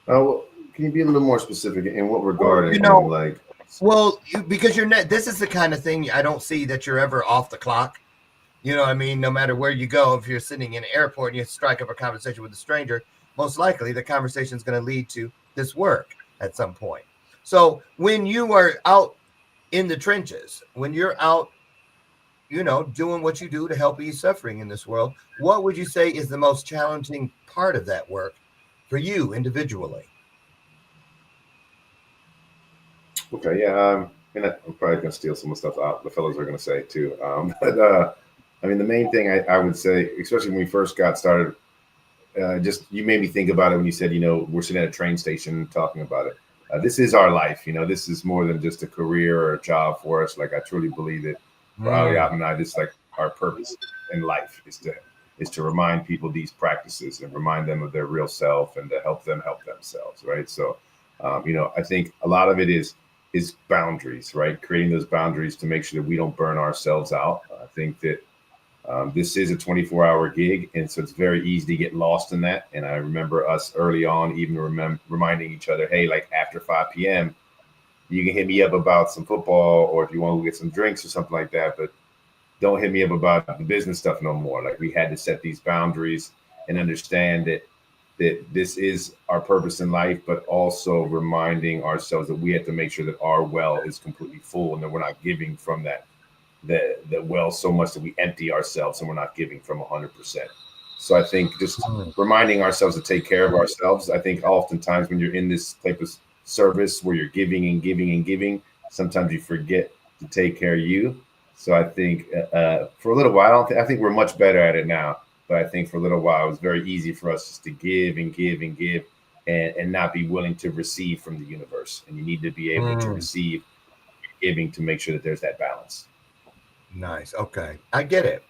Speaker 3: Well, can you be a little more specific in what regard?
Speaker 2: Because this is the kind of thing I don't see that you're ever off the clock. You know what I mean? No matter where you go, if you're sitting in an airport and you strike up a conversation with a stranger, most likely the conversation is going to lead to this work at some point. So when you are out in the trenches, when you're out, doing what you do to help ease suffering in this world, what would you say is the most challenging part of that work for you individually?
Speaker 3: Okay, yeah, and I'm probably going to steal some of the stuff out the fellows are going to say too. But I mean, the main thing I would say, especially when we first got started, just you made me think about it when you said, we're sitting at a train station talking about it. This is our life, this is more than just a career or a job for us. Like I truly believe that for Ali and I, this is like our purpose in life is to remind people these practices and remind them of their real self and to help them help themselves, right? So, I think a lot of it is is boundaries, right? Creating those boundaries to make sure that we don't burn ourselves out. I think that this is a 24-hour gig, and so it's very easy to get lost in that. And I remember us early on even reminding each other, hey, like after 5 p.m., you can hit me up about some football, or if you want to get some drinks or something like that, but don't hit me up about the business stuff no more. Like, we had to set these boundaries and understand that this is our purpose in life, but also reminding ourselves that we have to make sure that our well is completely full and that we're not giving from the well so much that we empty ourselves and we're not giving from 100%. So I think just reminding ourselves to take care of ourselves. I think oftentimes when you're in this type of service where you're giving and giving and giving, sometimes you forget to take care of you. So I think for a little while, I think we're much better at it now. But I think for a little while, it was very easy for us just to give and give and give and not be willing to receive from the universe. And you need to be able to receive giving to make sure that there's that balance.
Speaker 2: Nice. Okay. I get it.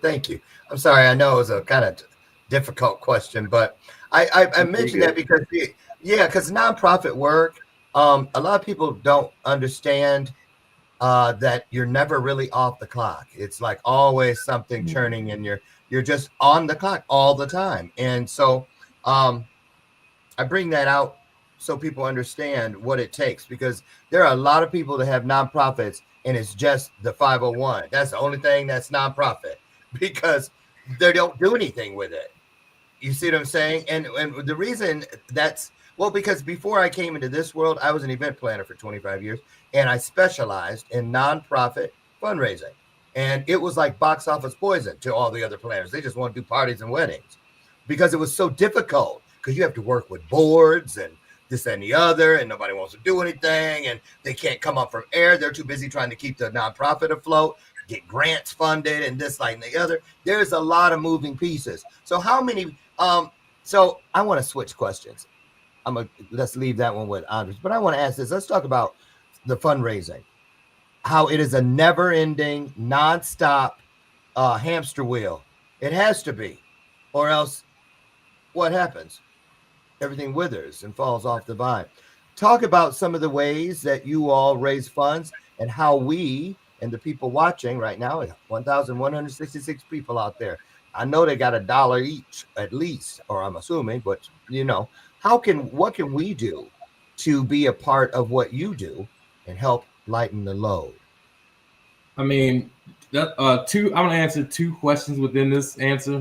Speaker 2: Thank you. I'm sorry. I know it was a kind of difficult question, but I mentioned that because, because nonprofit work, a lot of people don't understand that you're never really off the clock. It's like always something churning, and you're just on the clock all the time. And so I bring that out so people understand what it takes, because there are a lot of people that have nonprofits and it's just the 501. That's the only thing that's nonprofit, because they don't do anything with it. You see what I'm saying? And the reason that's, well, because before I came into this world, I was an event planner for 25 years, and I specialized in nonprofit fundraising. And it was like box office poison to all the other planners. They just want to do parties and weddings because it was so difficult, because you have to work with boards and this and the other, and nobody wants to do anything, and they can't come up from air. They're too busy trying to keep the nonprofit afloat, get grants funded, and this, like, and the other. There's a lot of moving pieces. So how many, so I want to switch questions. Let's leave that one with Andres, but I want to ask this. Let's talk about the fundraising, how it is a never-ending, non-stop hamster wheel. It has to be, or else what happens? Everything withers and falls off the vine. Talk about some of the ways that you all raise funds and how we and the people watching right now, 1,166 people out there. I know they got $1 each at least, or I'm assuming, but what can we do to be a part of what you do and help lighten the load?
Speaker 5: I mean, I want to answer two questions within this answer.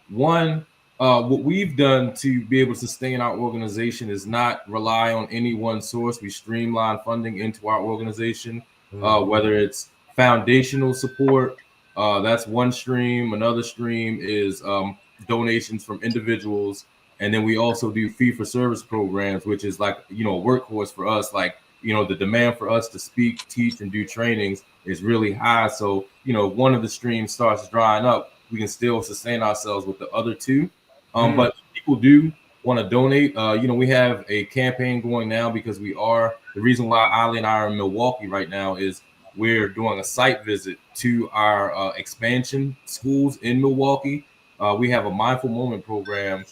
Speaker 5: One, what we've done to be able to sustain our organization is not rely on any one source. We streamline funding into our organization, whether it's foundational support, that's one stream. Another stream is donations from individuals. And then we also do fee-for-service programs, which is like, a workhorse for us. Like, the demand for us to speak, teach, and do trainings is really high. So, one of the streams starts drying up, we can still sustain ourselves with the other two. But people do want to donate. We have a campaign going now because the reason why Ali and I are in Milwaukee right now is we're doing a site visit to our expansion schools in Milwaukee. We have a mindful moment program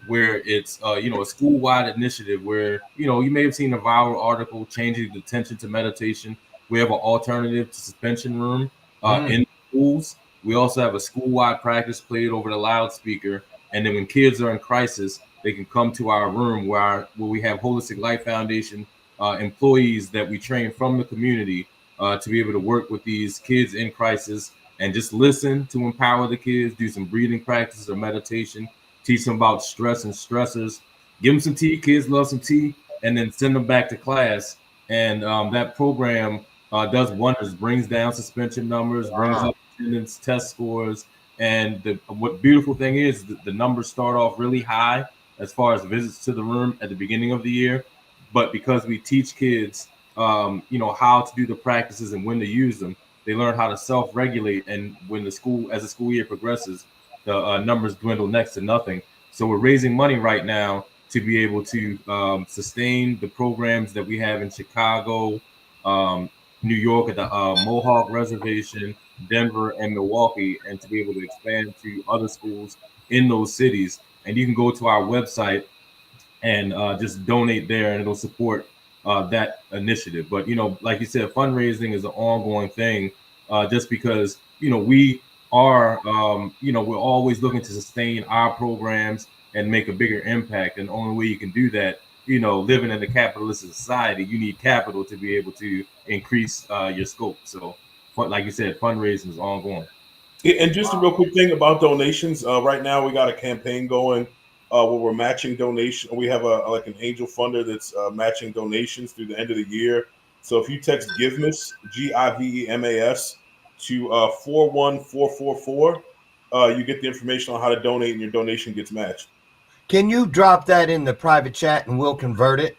Speaker 5: where it's a school-wide initiative where you may have seen a viral article changing the attention to meditation. We have an alternative to suspension room in schools. We also have a school-wide practice played over the loudspeaker, and then when kids are in crisis, they can come to our room where we have Holistic Life Foundation employees that we train from the community to be able to work with these kids in crisis and just listen to empower the kids, do some breathing practices or meditation, teach them about stress and stressors, give them some tea. Kids love some tea, and then send them back to class. And that program does wonders, brings down suspension numbers, brings up attendance, test scores. And what beautiful thing is the numbers start off really high as far as visits to the room at the beginning of the year. But because we teach kids, how to do the practices and when to use them, they learn how to self-regulate. And as the school year progresses, the numbers dwindle next to nothing. So we're raising money right now to be able to sustain the programs that we have in Chicago, New York at the Mohawk Reservation, Denver, and Milwaukee, and to be able to expand to other schools in those cities. And you can go to our website and just donate there, and it'll support that initiative. But like you said, fundraising is an ongoing thing, just because we are we're always looking to sustain our programs and make a bigger impact. And the only way you can do that, living in a capitalist society, you need capital to be able to increase your scope. So, like you said, fundraising is ongoing.
Speaker 4: Yeah, and just a real quick thing about donations. Right now, we got a campaign going where we're matching donation. We have like an angel funder that's matching donations through the end of the year. So if you text GIVEMAS, GIVEMAS, to 41444, you get the information on how to donate, and your donation gets matched.
Speaker 2: Can you drop that in the private chat and we'll convert it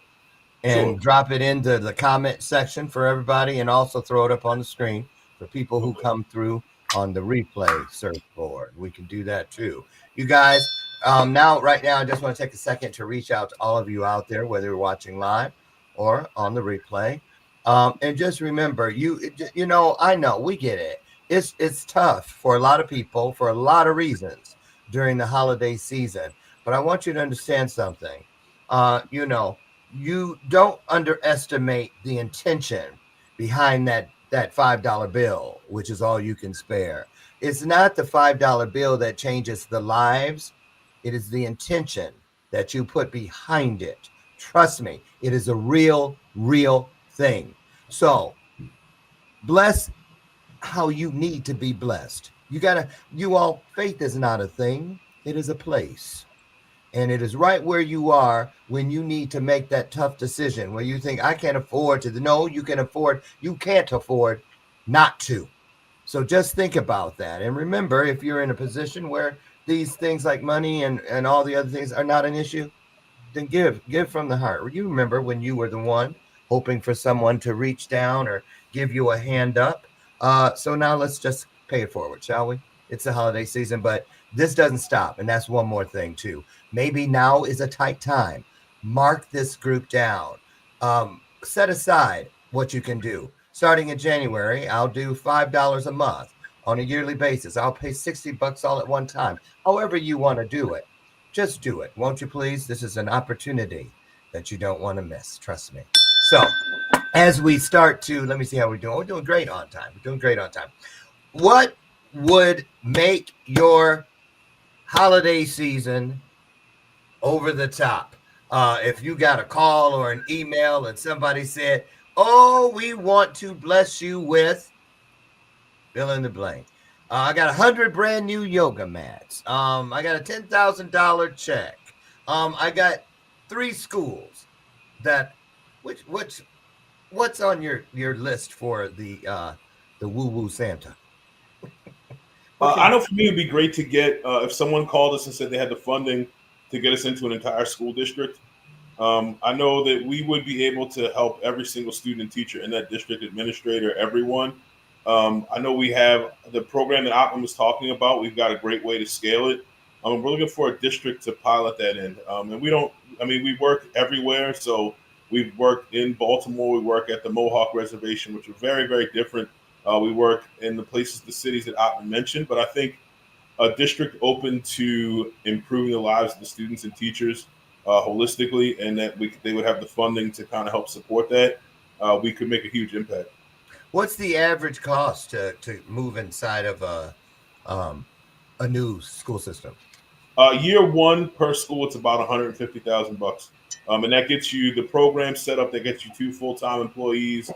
Speaker 2: and
Speaker 4: Sure.
Speaker 2: drop it into the comment section for everybody, and also throw it up on the screen for people who
Speaker 4: Okay.
Speaker 2: come through on the replay surfboard. We can do that too. You guys, right now, I just want to take a second to reach out to all of you out there, whether you're watching live or on the replay. And just remember, I know we get it. It's tough for a lot of people for a lot of reasons during the holiday season. But I want you to understand something. You don't underestimate the intention behind that $5 bill, which is all you can spare. It's not the $5 bill that changes the lives. It is the intention that you put behind it. Trust me, it is a real thing. So bless how you need to be blessed. Faith is not a thing. It is a place. And it is right where you are when you need to make that tough decision where you think, I can't afford to. No, you can't afford not to. So just think about that. And remember, if you're in a position where these things like money and all the other things are not an issue, then give from the heart. You remember when you were the one hoping for someone to reach down or give you a hand up. So now let's just pay it forward, shall we? It's the holiday season, but this doesn't stop. And that's one more thing too. Maybe now is a tight time. Mark this group down. Set aside what you can do. Starting in January, I'll do $5 a month on a yearly basis. I'll pay $60 all at one time. However you want to do it. Just do it, won't you please? This is an opportunity that you don't want to miss. Trust me. So, as we start to, let me see how we're doing. We're doing great on time. What would make your holiday season over the top? If you got a call or an email and somebody said, "Oh, we want to bless you with," fill in the blank. I got 100 brand new yoga mats. I got a $10,000 check. I got 3 schools. What's on your list for the woo woo Santa?
Speaker 4: I know for me, it'd be great to get if someone called us and said they had the funding to get us into an entire school district. I know that we would be able to help every single student and teacher in that district, administrator, everyone. I know we have the program that Atman was talking about. We've got a great way to scale it. We're looking for a district to pilot that in. And we work everywhere. So we've worked in Baltimore. We work at the Mohawk Reservation, which are very, very different. We work in the cities that Atman mentioned. But I think a district open to improving the lives of the students and teachers holistically, and that they would have the funding to kind of help support that, we could make a huge impact.
Speaker 2: What's the average cost to move inside of a new school system?
Speaker 4: Year one per school, it's about $150,000, and that gets you the program set up. That gets you 2 full-time employees.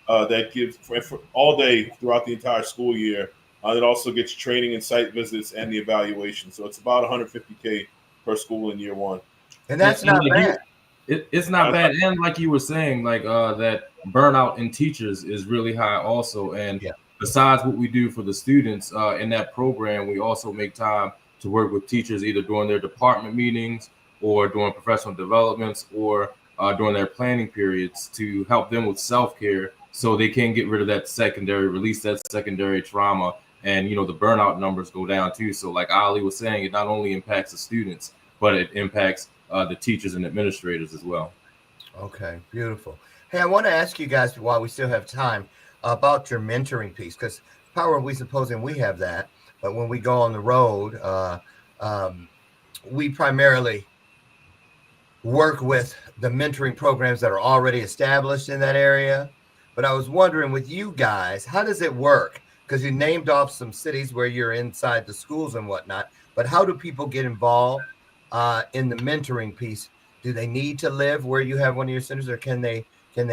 Speaker 4: That gives for all day throughout the entire school year. It also gets training and site visits and the evaluation. So it's about $150K per school in year one.
Speaker 2: And that's not bad.
Speaker 5: It's not bad. And like you were saying, like that burnout in teachers is really high also. And besides what we do for the students in that program, we also make time to work with teachers either during their department meetings or during professional developments or during their planning periods to help them with self-care so they can get rid of that release that secondary trauma. And, the burnout numbers go down too. So like Ali was saying, it not only impacts the students, but it impacts the teachers and administrators as well.
Speaker 2: Okay, beautiful. Hey, I want to ask you guys while we still have time about your mentoring piece, because Power We supposing we have that, but when we go on the road, we primarily work with the mentoring programs that are already established in that area. But I was wondering with you guys, how does it work? Because you named off some cities where you're inside the schools and whatnot. But how do people get involved in the mentoring piece? Do they need to live where you have one of your centers, or can they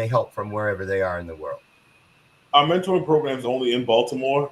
Speaker 2: help from wherever they are in the world?
Speaker 4: Our mentoring program is only in Baltimore.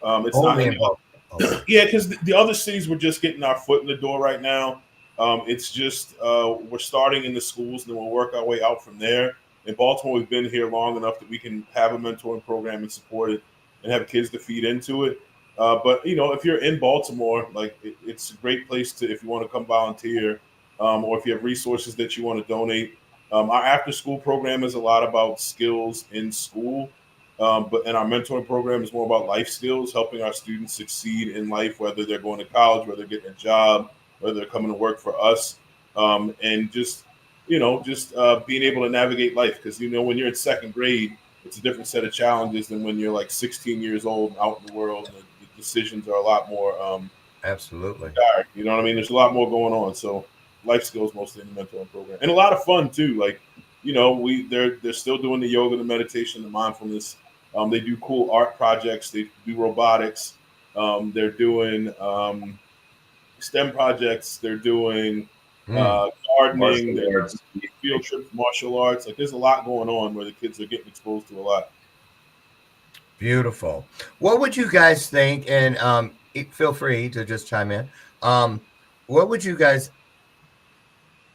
Speaker 4: It's not
Speaker 2: Only
Speaker 4: in
Speaker 2: in Baltimore. Okay.
Speaker 4: Yeah, because the other cities we're just getting our foot in the door right now. It's just we're starting in the schools, and then we'll work our way out from there. In Baltimore, we've been here long enough that we can have a mentoring program and support it, and have kids to feed into it. But if you're in Baltimore, like it's a great place to if you want to come volunteer, or if you have resources that you want to donate. Our after school program is a lot about skills in school. But in our mentoring program is more about life skills, helping our students succeed in life, whether they're going to college, whether they're getting a job, whether they're coming to work for us, and just being able to navigate life. Because when you're in second grade, it's a different set of challenges than when you're like 16 years old and out in the world. And the decisions are a lot more
Speaker 2: Absolutely.
Speaker 4: dire. You know what I mean? There's a lot more going on. So life skills mostly in the mentoring program, and a lot of fun too. Like they're still doing the yoga, the meditation, the mindfulness. They do cool art projects. They do robotics. They're doing STEM projects. They're doing gardening.
Speaker 3: Martial arts.
Speaker 4: Field trips, martial arts. Like there's a lot going on where the kids are getting exposed to a lot.
Speaker 2: Beautiful. What would you guys think? And feel free to just chime in. What would you guys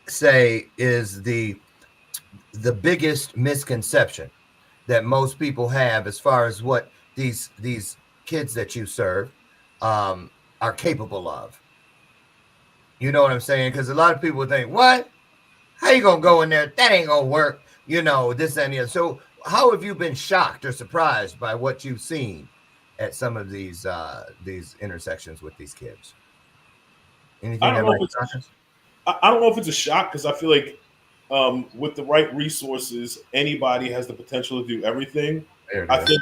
Speaker 2: say is the biggest misconception that most people have as far as what these kids that you serve are capable of? You know what I'm saying? Because a lot of people think, what? How you gonna go in there? That ain't gonna work. This and the other. So how have you been shocked or surprised by what you've seen at some of these intersections with these kids? Anything that might shock us?
Speaker 4: I don't know if it's a shock because I feel like with the right resources, anybody has the potential to do everything. I think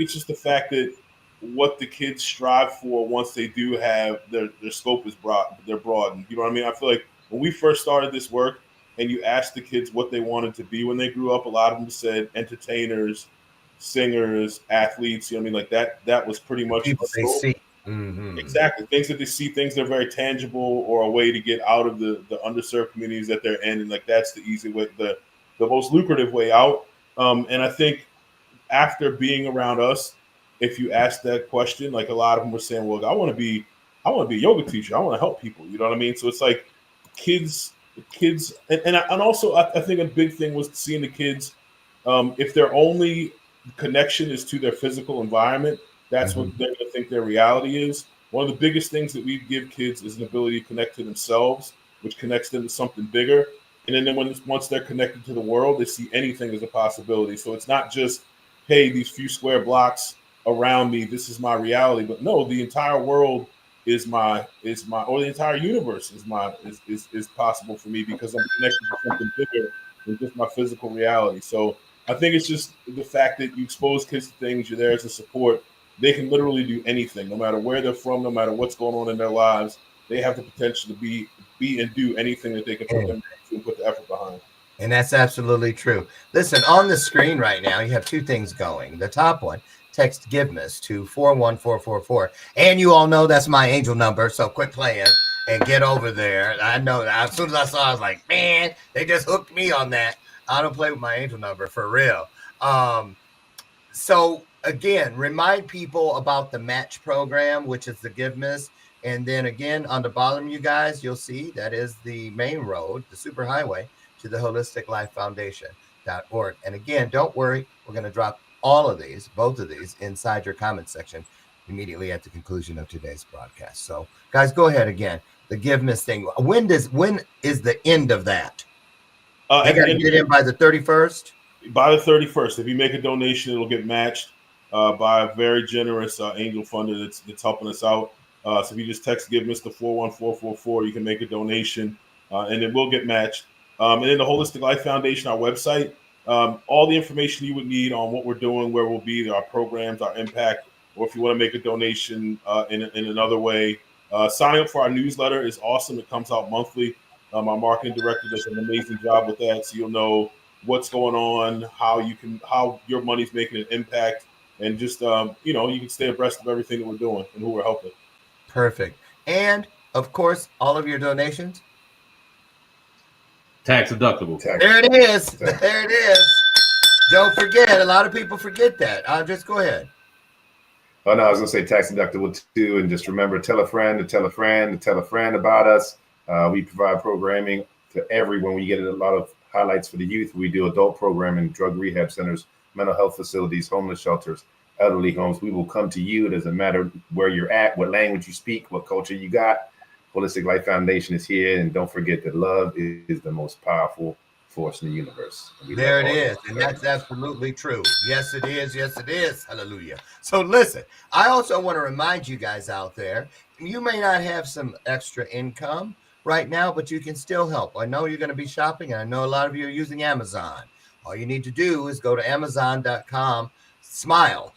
Speaker 4: it's just the fact that what the kids strive for once they do have their scope is broad, they're broadened. You know what I mean? I feel like when we first started this work and you asked the kids what they wanted to be when they grew up, a lot of them said entertainers, singers, athletes. You know what I mean? Like that was pretty much
Speaker 2: People
Speaker 4: the
Speaker 2: they
Speaker 4: scope.
Speaker 2: see. Mm-hmm.
Speaker 4: Exactly. Things that they see, things that are very tangible or a way to get out of the underserved communities that they're in. And like that's the easy way, the most lucrative way out. And I think after being around us, if you ask that question, like a lot of them were saying, well, I want to be a yoga teacher. I want to help people. You know what I mean? So it's like kids, and also I think a big thing was seeing the kids, if their only connection is to their physical environment, that's what they're going to think their reality is. One of the biggest things that we give kids is an ability to connect to themselves, which connects them to something bigger. And then once they're connected to the world, they see anything as a possibility. So it's not just, hey, these few square blocks around me, this is my reality. But no, the entire world is my, or the entire universe is possible for me because I'm connected to something bigger than just my physical reality. So I think it's just the fact that you expose kids to things, you're there as a support. They can literally do anything, no matter where they're from, no matter what's going on in their lives. They have the potential to be and do anything that they can put them to and put the effort behind.
Speaker 2: And that's absolutely true. Listen, on the screen right now, you have two things going. The top one, text Giveness to 41444. And you all know that's my angel number, so quit playing and get over there. I know that as soon as I saw it, I was like, man, they just hooked me on that. I don't play with my angel number for real. So again, remind people about the match program, which is the Giveness. And then again, on the bottom, you guys, you'll see that is the main road, the superhighway to the Holistic Life Foundation.org. And again, don't worry, we're going to drop all of these, both of these, inside your comment section immediately at the conclusion of today's broadcast. So guys, go ahead again. The Giveness thing. When is the end of that? They got to get in by the 31st?
Speaker 4: By the 31st. If you make a donation, it'll get matched by a very generous angel funder that's helping us out. So if you just text Giveness to 41444, you can make a donation and it will get matched. And then the Holistic Life Foundation, our website, all the information you would need on what we're doing, where we'll be, our programs, our impact, or if you want to make a donation in another way. Signing up for our newsletter is awesome. It comes out monthly. Our marketing director does an amazing job with that, so you'll know what's going on, how your money's making an impact, and just you can stay abreast of everything that we're doing and who we're helping.
Speaker 2: Perfect. And of course, all of your donations,
Speaker 5: Tax deductible.
Speaker 2: There it is. There it is. Don't forget. A lot of people forget that. Just go ahead.
Speaker 3: Oh, no, I was going to say tax deductible too. And just remember, tell a friend to tell a friend to tell a friend about us. We provide programming to everyone. We get a lot of highlights for the youth. We do adult programming, drug rehab centers, mental health facilities, homeless shelters, elderly homes. We will come to you. It doesn't matter where you're at, what language you speak, what culture you got. Holistic Life Foundation is here. And don't forget that love is the most powerful force in the universe.
Speaker 2: There it is. And that's absolutely true. Yes, it is. Yes, it is. Hallelujah. So listen, I also want to remind you guys out there, you may not have some extra income right now, but you can still help. I know you're going to be shopping, and I know a lot of you are using Amazon. All you need to do is go to Amazon.com, Smile.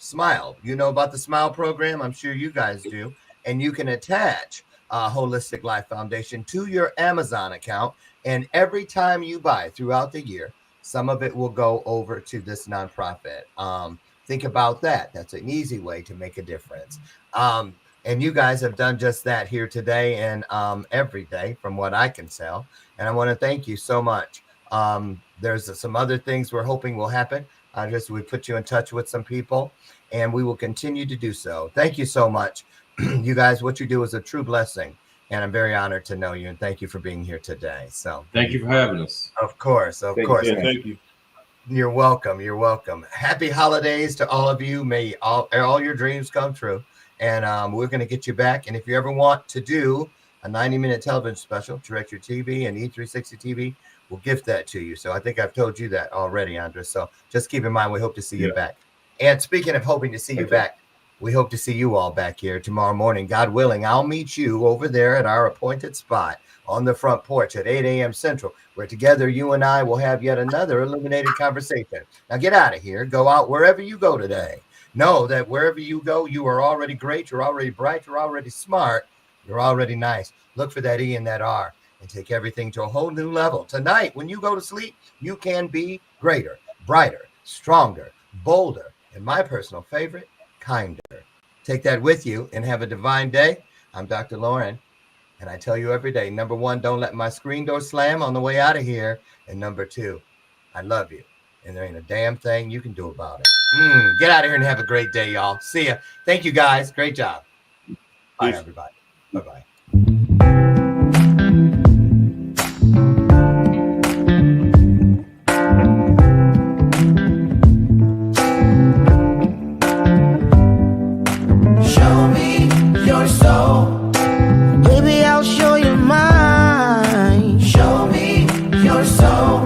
Speaker 2: You know about the Smile program? I'm sure you guys do. And you can attach Holistic Life Foundation to your Amazon account. And every time you buy throughout the year, some of it will go over to this nonprofit. Think about that. That's an easy way to make a difference. And you guys have done just that here today and every day from what I can tell. And I want to thank you so much. There's some other things we're hoping will happen. We put you in touch with some people, and we will continue to do so. Thank you so much. You guys, what you do is a true blessing. And I'm very honored to know you, and thank you for being here today. So
Speaker 5: thank you for having us.
Speaker 2: Of course.
Speaker 4: Thank you.
Speaker 2: You're welcome. You're welcome. Happy holidays to all of you. May all your dreams come true. And we're going to get you back. And if you ever want to do a 90-minute television special, Direct Your TV and E360 TV, we'll gift that to you. So I think I've told you that already, Andres. So just keep in mind, we hope to see you back. And speaking of hoping to see you back, we hope to see you all back here tomorrow morning. God willing, I'll meet you over there at our appointed spot on the front porch at 8 a.m. Central, where together you and I will have yet another illuminated conversation. Now get out of here. Go out wherever you go today. Know that wherever you go, you are already great. You're already bright. You're already smart. You're already nice. Look for that E and that R and take everything to a whole new level. Tonight, when you go to sleep, you can be greater, brighter, stronger, bolder, and my personal favorite, kinder. Take that with you and have a divine day. I'm Dr. Lauren, and I tell you every day, number one, don't let my screen door slam on the way out of here. And number two, I love you, and there ain't a damn thing you can do about it. Get out of here and have a great day, y'all. See ya. Thank you, guys. Great job. Bye, everybody. Bye-bye.
Speaker 8: Baby, I'll show you mine. Show me your soul.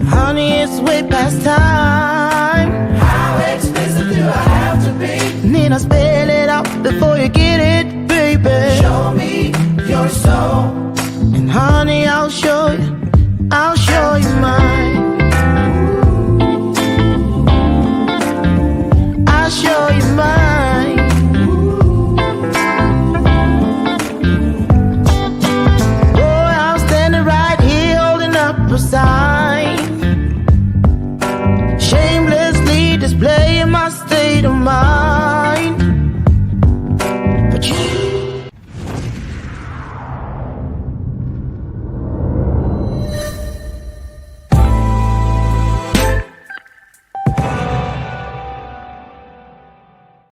Speaker 8: Honey, it's way past time. How expensive do I have to be? Need I spell it out before you give